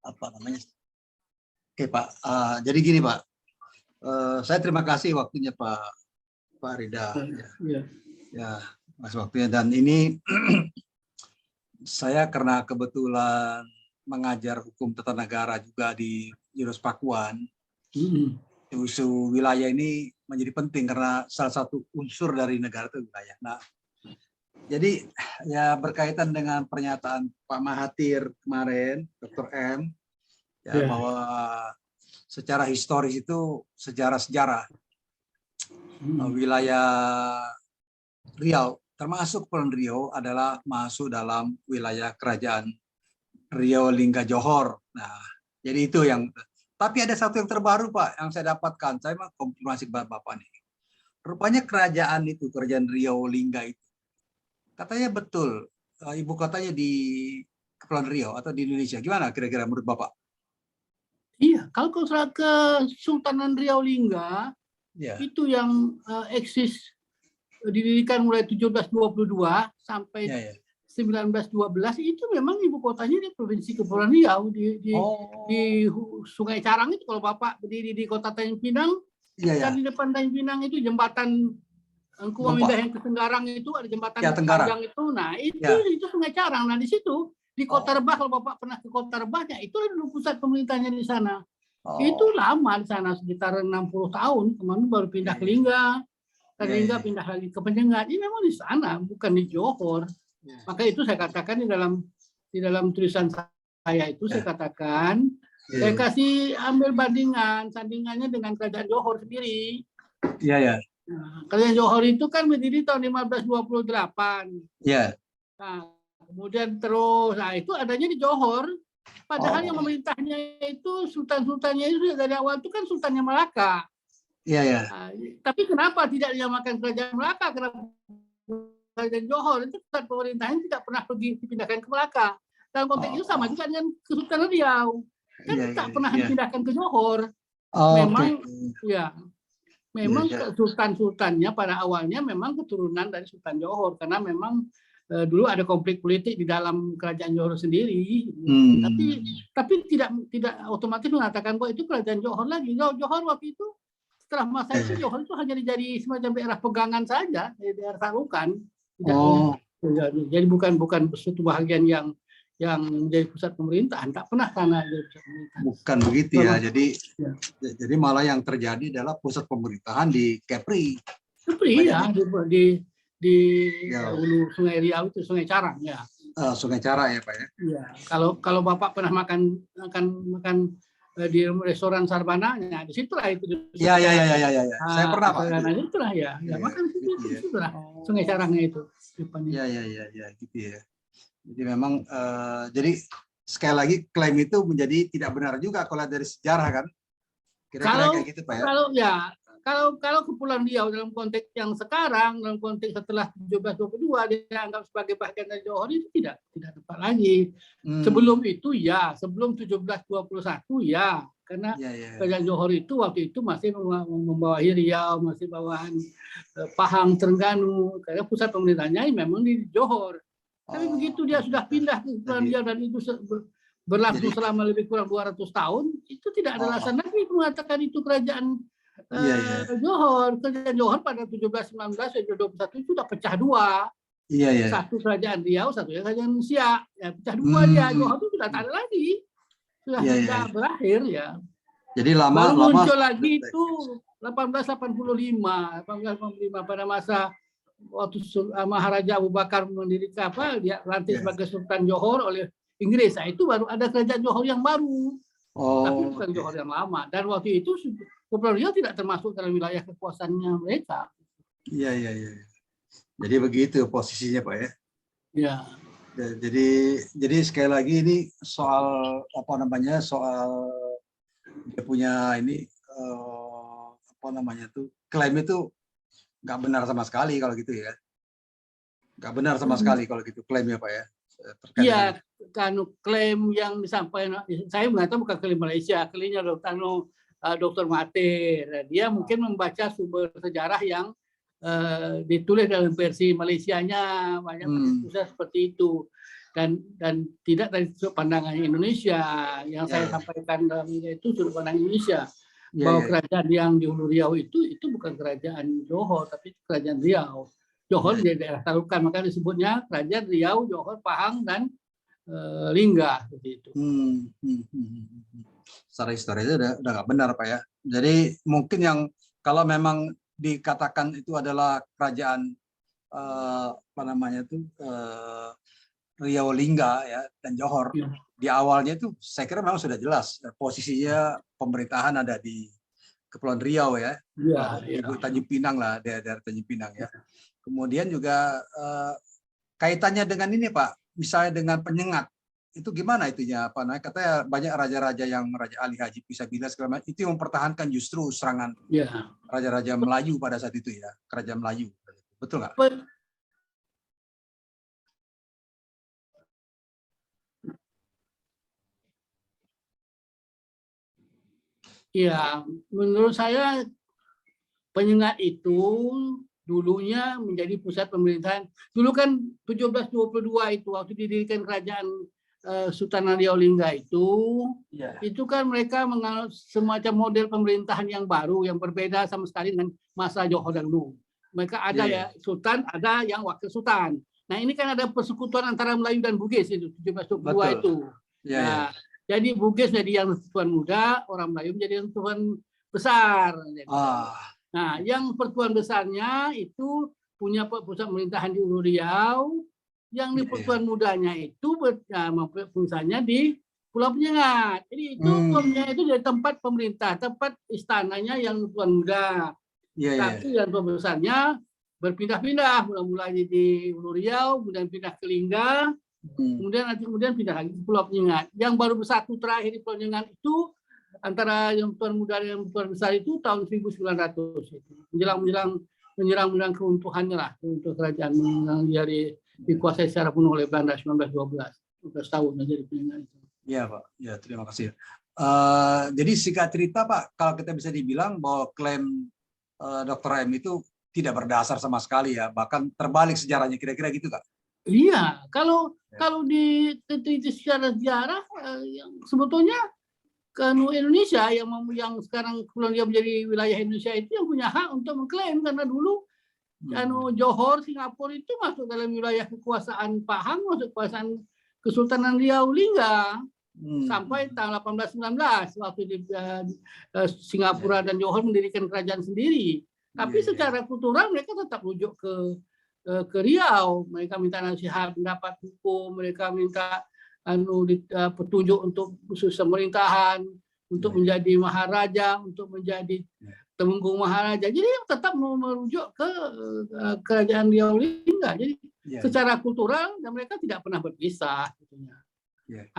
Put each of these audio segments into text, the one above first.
apa namanya? Oke Pak, jadi gini Pak, saya terima kasih waktunya Pak Rida. Ya, Mas waktunya, dan ini saya karena kebetulan mengajar hukum tata negara juga di Jurus Pakuan, isu wilayah ini menjadi penting karena salah satu unsur dari negara itu wilayah. Nah, jadi ya berkaitan dengan pernyataan Pak Mahathir kemarin, Dr. M, ya, bahwa secara historis itu sejarah-sejarah wilayah Riau, termasuk Kepulauan Riau, adalah masuk dalam wilayah kerajaan Riau Lingga Johor. Nah, jadi itu yang. Tapi ada satu yang terbaru Pak, yang saya dapatkan. Saya mau konfirmasi kepada Bapak nih. Rupanya kerajaan itu, kerajaan Riau Lingga itu, katanya betul ibu kotanya di Kepulauan Riau atau di Indonesia. Gimana kira-kira menurut Bapak? Iya, kalau Kesultanan Riau Lingga itu yang eksis didirikan mulai 1722 sampai 1912, itu memang ibu kotanya di Provinsi Kepulauan Riau di Sungai Carang itu. Kalau Bapak berdiri di Kota Tanjung Pinang, dan di depan Tanjung Pinang itu jembatan Engku Wamindah yang ke Tenggarang itu ada jembatan panjang itu. Nah, itu Sungai Carang. Nah, di situ di Kota Rebah, kalau Bapak pernah ke Kota Rebahnya, itu dulu pusat pemerintahnya di sana. Itu lama di sana, sekitar 60 tahun. Kemarin baru pindah ke Lingga. Dan Lingga pindah lagi ke Penyengat. Ini memang di sana, bukan di Johor. Maka itu saya katakan di dalam tulisan saya itu saya katakan, saya kasih ambil sandingannya dengan kerajaan Johor sendiri. Nah, kerajaan Johor itu kan berdiri tahun 1528. Nah, kemudian terus, itu adanya di Johor. Padahal yang memerintahnya itu sultannya itu dari awal itu kan Sultannya Melaka. Nah, tapi kenapa tidak dinamakan kerajaan Melaka? Kenapa kerajaan Johor? Itu pusat pemerintahan tidak pernah pergi dipindahkan ke Melaka. Dalam konteks itu sama juga dengan Kesultanan Riau. Kan tak pernah dipindahkan ke Johor. Memang sultan-sultannya pada awalnya memang keturunan dari Sultan Johor, karena memang dulu ada konflik politik di dalam kerajaan Johor sendiri. Tapi tidak otomatis mengatakan bahwa itu kerajaan Johor lagi. Johor waktu itu setelah masa itu Johor itu hanya jadi semacam daerah pegangan saja, daerah tarukan. Jadi bukan suatu bagian yang menjadi pusat pemerintahan, tak pernah karena jadi pusat pemerintahan. Bukan begitu ya. Jadi malah yang terjadi adalah pusat pemerintahan di Kepri. Di hulu Sungai Riau itu, Sungai Carang ya. Sungai Carang ya Pak ya. Iya. Kalau Bapak pernah makan di restoran Sarbana, ya di situlah itu. Iya. Saya pernah Pak. Nah, itulah ya. Makan di situ lah. Sungai Carangnya itu. Iya gitu ya. Jadi memang jadi sekali lagi klaim itu menjadi tidak benar juga kalau dari sejarah kan. Kira-kira kayak gitu Pak ya. Kalau Kepulauan Riau dalam konteks yang sekarang, dalam konteks setelah 1722 dianggap sebagai bagian dari Johor, itu tidak tepat lagi. Sebelum itu ya, sebelum 1721 ya, karena kerajaan Johor itu waktu itu masih membawahi Riau, masih bawahan Pahang, Terengganu, karena pusat pemerintahnya memang di Johor. Tapi begitu dia sudah pindah ke Kepulauan Riau dan itu berlangsung selama lebih kurang 200 tahun, itu tidak ada alasan lagi mengatakan itu kerajaan Johor. Kerajaan Johor pada 1719 dan 21 itu sudah pecah dua. Satu kerajaan Riau, satu kerajaan Siak. Ya, pecah dua dia. Johor itu sudah tak ada lagi. Sudah berakhir ya. Jadi baru muncul lagi itu 1885 pada masa waktu Maharaja Abu Bakar mendirikan dia lantik sebagai Sultan Johor oleh Inggris. Nah, itu baru ada kerajaan Johor yang baru. Tapi bukan Johor yang lama. Dan waktu itu Kepulauan Riau tidak termasuk dalam wilayah kekuasaannya mereka. Iya. Jadi begitu posisinya Pak ya. Iya. Jadi sekali lagi ini soal soal dia punya ini klaim itu nggak benar sama sekali kalau gitu ya. Nggak benar sama sekali kalau gitu klaimnya Pak ya. Iya, kan klaim yang disampaikan, saya mengatakan bukan klaim Malaysia, klaimnya Dr. Mahathir. Dia mungkin membaca sumber sejarah yang ditulis dalam versi Malaysianya, banyak tulisan seperti itu. dan tidak dari sudut pandangan Indonesia. Yang saya sampaikan dalam ini itu sudut pandang Indonesia, bahwa kerajaan yang di Hulu Riau itu bukan kerajaan Johor, tapi kerajaan Riau. Johor menjadi daerah tarukan, maka disebutnya kerajaan Riau, Johor, Pahang, dan Lingga, seperti itu. Secara historis itu udah nggak benar, Pak ya. Jadi mungkin yang kalau memang dikatakan itu adalah kerajaan apa namanya itu Riau, Lingga ya dan Johor, di awalnya itu saya kira memang sudah jelas posisinya pemerintahan ada di Kepulauan Riau ya, di Tanjung Pinang lah, daerah Tanjung Pinang ya. Kemudian juga kaitannya dengan ini Pak, misalnya dengan penyengat, itu gimana itunya? Apa namanya? Katanya banyak raja-raja yang Raja Ali Haji Pisabila segala macam itu yang mempertahankan justru serangan raja-raja Melayu pada saat itu ya, kerajaan Melayu, betul nggak? Ya, menurut saya Penyengat itu dulunya menjadi pusat pemerintahan. Dulu kan 1722 itu waktu didirikan kerajaan Sultan Riau Lingga itu kan mereka menganut semacam model pemerintahan yang baru, yang berbeda sama sekali dengan masa Johor dahulu. Mereka ada ya Sultan, ada yang wakil Sultan. Nah ini kan ada persekutuan antara Melayu dan Bugis itu 1722 itu. Nah, jadi Bugis jadi yang Tuan Muda, orang Melayu menjadi yang Tuan Besar. Nah, yang pertuan besarnya itu punya pusat pemerintahan di Hulu Riau, yang di pertuan mudanya itu pusatnya di Pulau Penyengat. Jadi itu itu jadi tempat pemerintah, tempat istananya yang tuan muda. Tapi yang tuan besarnya berpindah-pindah, mulai di Hulu Riau, kemudian pindah ke Lingga, kemudian pindah lagi ke Pulau Penyengat. Yang baru bersatu terakhir di Pulau Penyengat itu antara yang tuan muda dan yang tuan besar itu tahun 1900 itu. menjelang keruntuhannya lah, untuk kerajaan yang dikuasai secara penuh oleh Belanda 1912. 12 tahun jadi Penyengat itu. Iya Pak, ya terima kasih. Jadi singkat cerita Pak, kalau kita bisa dibilang bahwa klaim Dr. M itu tidak berdasar sama sekali ya, bahkan terbalik sejarahnya, kira-kira gitu Kak? Iya, kalau diteliti secara sejarah, yang sebetulnya Indonesia yang sekarang Kepulauan Riau menjadi wilayah Indonesia itu yang punya hak untuk mengklaim, karena dulu Johor, Singapura itu masuk dalam wilayah kekuasaan Pahang, masuk kekuasaan Kesultanan Riau Lingga sampai tahun 1819 waktu Singapura dan Johor mendirikan kerajaan sendiri. Tapi secara kultural mereka tetap rujuk ke Riau. Mereka minta nasihat, pendapat hukum, mereka minta petunjuk untuk khusus pemerintahan, untuk menjadi maharaja, untuk menjadi temenggung maharaja. Jadi tetap merujuk ke kerajaan Riau Lingga. Jadi secara kultural dan mereka tidak pernah berpisah.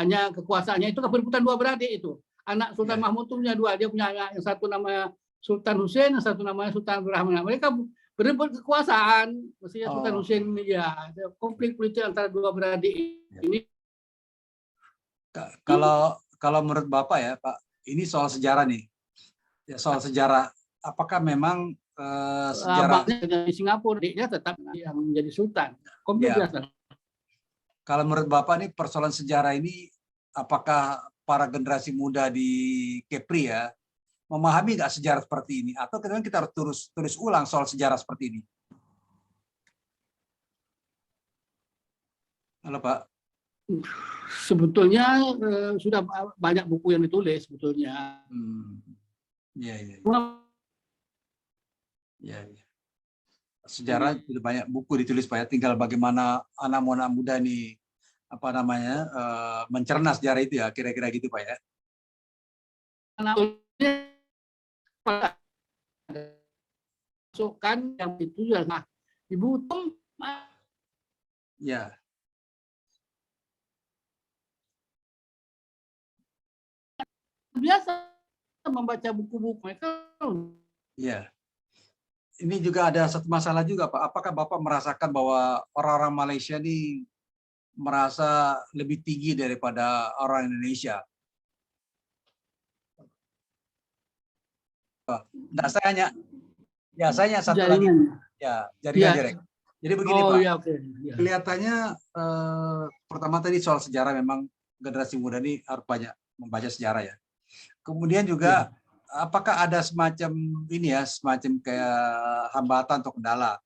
Hanya kekuasaannya itu berebutan dua beradik itu. Anak Sultan Mahmud itu punya dua. Dia punya anak yang satu namanya Sultan Hussein, yang satu namanya Sultan Abdurrahman. Mereka berebut kekuasaan. Mestinya Sultan Hussein ya konflik politik antara dua beradik ini. Kalau menurut Bapak ya Pak, ini soal sejarah nih. Ya, soal sejarah, apakah memang sejarah di Singapura dia tetap yang menjadi sultan? Kalau menurut Bapak nih persoalan sejarah ini, apakah para generasi muda di Kepri ya memahami nggak sejarah seperti ini, atau kadang kita harus tulis ulang soal sejarah seperti ini? Halo Pak. Sebetulnya sudah banyak buku yang ditulis sebetulnya. Sejarah sudah banyak buku ditulis Pak ya, tinggal bagaimana anak-anak muda nih apa namanya mencerna sejarah itu ya, kira-kira gitu Pak ya. Masukkan yang itu ya, Ibu Tung. Ya. Biasa membaca buku-buku mereka. Iya. Ini juga ada satu masalah juga Pak. Apakah Bapak merasakan bahwa orang-orang Malaysia ini merasa lebih tinggi daripada orang Indonesia? Nah, saya hanya satu lagi. Ya, jaringan direct. Jadi begini Oh Pak, iya, oke. Ya. kelihatannya pertama tadi soal sejarah, memang generasi muda ini harus banyak membaca sejarah ya. Kemudian juga apakah ada semacam ini ya, semacam kayak hambatan atau kendala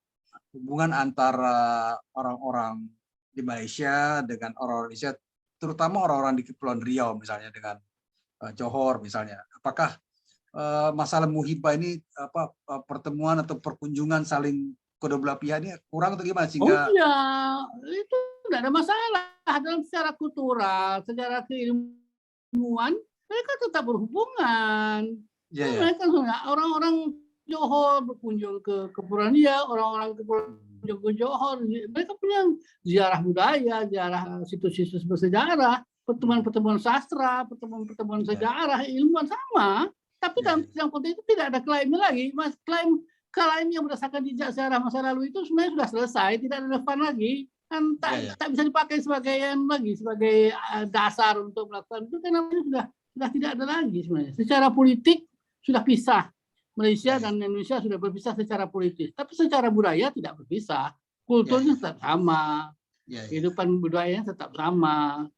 hubungan antara orang-orang di Malaysia dengan orang Indonesia, terutama orang-orang di Kepulauan Riau misalnya dengan Johor misalnya. Apakah masalah muhibah ini pertemuan atau perkunjungan saling kedua belah pihak ini kurang atau gimana Oh sehingga iya, itu tidak ada masalah dalam secara kultural, secara keilmuan mereka tetap berhubungan. Mereka orang-orang Johor berkunjung ke Kepulauan Riau, orang-orang Kepulauan ke Johor, mereka punya ziarah budaya, ziarah situs-situs bersejarah, pertemuan-pertemuan sastra, pertemuan-pertemuan sejarah, ilmuwan sama. Tapi dalam konteks itu tidak ada klaimnya lagi. Mas, klaim yang berdasarkan jejak sejarah masa lalu itu sebenarnya sudah selesai, tidak relevan lagi. Kan tak bisa dipakai sebagai dasar untuk melakukan itu, karena sudah tidak ada lagi sebenarnya. Secara politik sudah pisah. Malaysia dan Indonesia sudah berpisah secara politis, tapi secara budaya tidak berpisah. Kulturnya tetap sama, kehidupan budayanya tetap sama.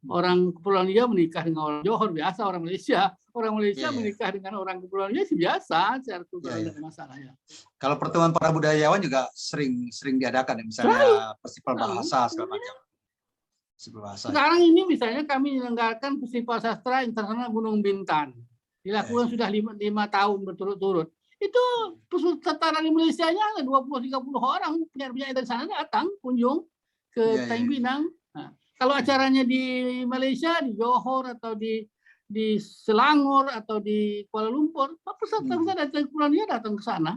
Orang Kepulauan Riau menikah dengan orang Johor biasa, orang Malaysia menikah dengan orang Kepulauan Riau biasa, secara kultural tidak ada masalah ya. Kalau pertemuan para budayawan juga sering diadakan ya, misalnya festival bahasa segala macam. Sekarang ini misalnya kami menyelenggarakan Festival Sastra Internasional Gunung Bintan. Dilakukan sudah 5 tahun berturut-turut. Itu tataran di Malaysia-nya ada 20-30 orang penyair-penyair dari sana datang kunjung ke Tanjung Pinang. Nah, kalau acaranya di Malaysia, di Johor atau di Selangor atau di Kuala Lumpur, peserta dari Kepulauan Riau datang ke sana.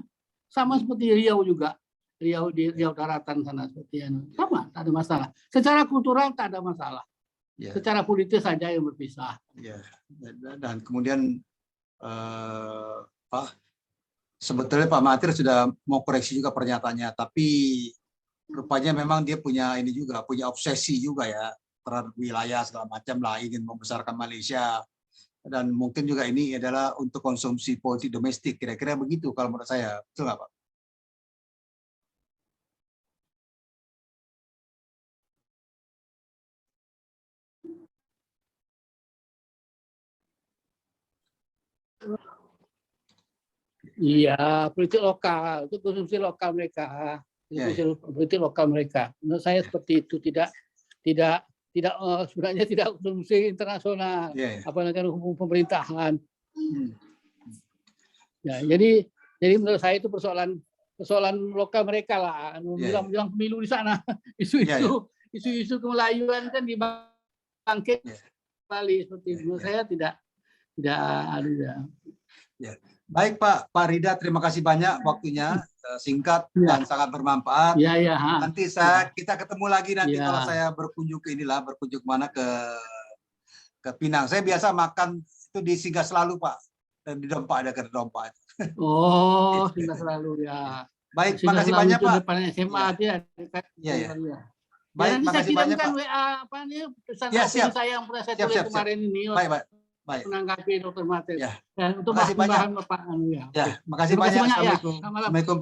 Sama seperti Riau juga. Riau di Riau daratan sana seperti itu. Sama, tak ada masalah. Secara kultural tak ada masalah. Secara politis saja yang berpisah. Dan kemudian sebetulnya Pak Mahathir sudah mau koreksi juga pernyataannya, tapi rupanya memang dia punya obsesi juga ya terhadap wilayah segala macam lah, ingin membesarkan Malaysia, dan mungkin juga ini adalah untuk konsumsi politik domestik, kira-kira begitu kalau menurut saya, betul nggak Pak? Iya, politik lokal itu konsumsi lokal mereka, politik lokal mereka. Menurut saya seperti itu, tidak sebenarnya tidak konsumsi internasional, apalagi hukum pemerintahan. Ya, jadi menurut saya itu persoalan lokal mereka lah. Bilang pemilu di sana, isu-isu kemelayuan kan dibangkit kembali seperti itu. Menurut saya tidak ada. Baik Pak Rida, terima kasih banyak waktunya, singkat dan sangat bermanfaat. Nanti kita ketemu lagi nanti kalau saya berkunjung mana ke Pinang. Saya biasa makan itu di Singgah Selalu Pak, dan di Dompa ada kedai Dompa. Oh, Singgah Selalu ya. Baik, makasih banyak Pak. Depan SMA dia. Baik, makasih banyak Pak. WA pesan saya yang pernah saya tulis kemarin ini. Baik. Menanggapi Dr. Mahathir. Ya. Dan untuk makasih banyak Bapak makasih banyak. Assalamualaikum. Assalamualaikum.